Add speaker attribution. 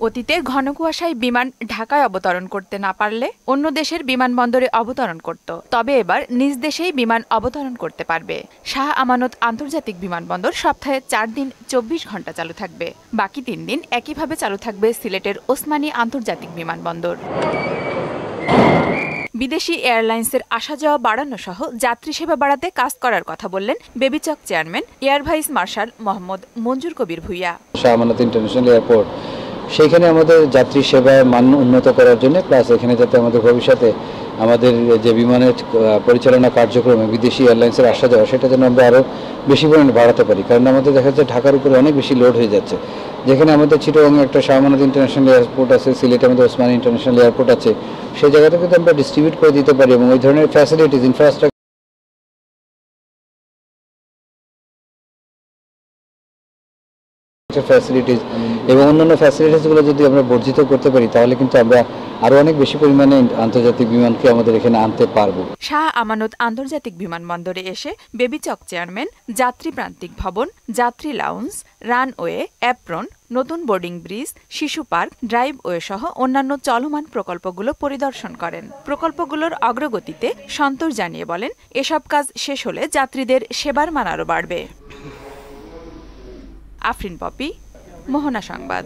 Speaker 1: অতীতে ঘন কুয়াশায় বিমান ঢাকায় অবতরণ করতে না পারলে অন্য দেশের বিমানবন্দরে অবতরণ করত, তবে এবার নিজ দেশেই বিমান অবতরণ করতে পারবে। শাহ আমানত আন্তর্জাতিক বিমানবন্দর সপ্তাহে 4 দিন 24 ঘন্টা চালু থাকবে। বাকি 3 দিন একইভাবে চালু থাকবে সিলেটের ওসমানী আন্তর্জাতিক বিমানবন্দর। বিদেশি এয়ারলাইন্সের আসা যাওয়া বাড়ানো সহ যাত্রী সেবা বাড়াতে কাজ করার কথা বললেন বেবিচক chairman air vice marshal Mohammad Manzur Kabir Bhuiyan.
Speaker 2: Shah Amanat international airport, সেখানে আমাদের যাত্রী সেবার মান উন্নত করার জন্য, প্লাস এখানে যাতে আমাদের ভবিষ্যতে আমাদের যে বিমানের পরিচালনা কার্যক্রমে বিদেশি এয়ারলাইন্সের আসা যাওয়া, সেটা যেন আমরা আরও বেশি পরিমাণে বাড়াতে পারি। কারণ আমাদের দেখা যাচ্ছে ঢাকার উপরে অনেক বেশি লোড হয়ে যাচ্ছে। যেখানে আমাদের চিটাগং একটা শাহ আমানত ইন্টারন্যাশনাল এয়ারপোর্ট আছে, সিলেটে আমাদের ওসমানী ইন্টারন্যাশনাল এয়ারপোর্ট আছে, সেই জায়গাতে কিন্তু আমরা ডিস্ট্রিবিউট করে দিতে পারি এবং ওই ধরনের ফ্যাসিলিটিস ইনফ্রাস্ট্রাকচার ফ্যাসিলিটিস এবং অন্যান্য ফ্যাসিলিটিসগুলো যদি আমরা বর্ধিত করতে পারি, তাহলে কিন্তু আমরা আরো অনেক বেশি পরিমাণে আন্তর্জাতিক বিমানকে আমাদের এখানে আনতে পারবো।
Speaker 1: শাহ আমানত আন্তর্জাতিক বিমানবন্দরে এসে বেবিচক চেয়ারম্যান যাত্রী প্রান্তিক ভবন, যাত্রী লাউঞ্জ, রানওয়ে, অ্যাপ্রন, নতুন বোর্ডিং ব্রিজ, শিশু পার্ক, ড্রাইভওয়ে সহ অন্যান্য চলমান প্রকল্পগুলো পরিদর্শন করেন। প্রকল্পগুলোর অগ্রগতিতে সন্তোষ জানিয়ে বলেন, এসব কাজ শেষ হলে যাত্রীদের সেবার মান আরও বাড়বে। আফরিন পপি, মোহনা সংবাদ।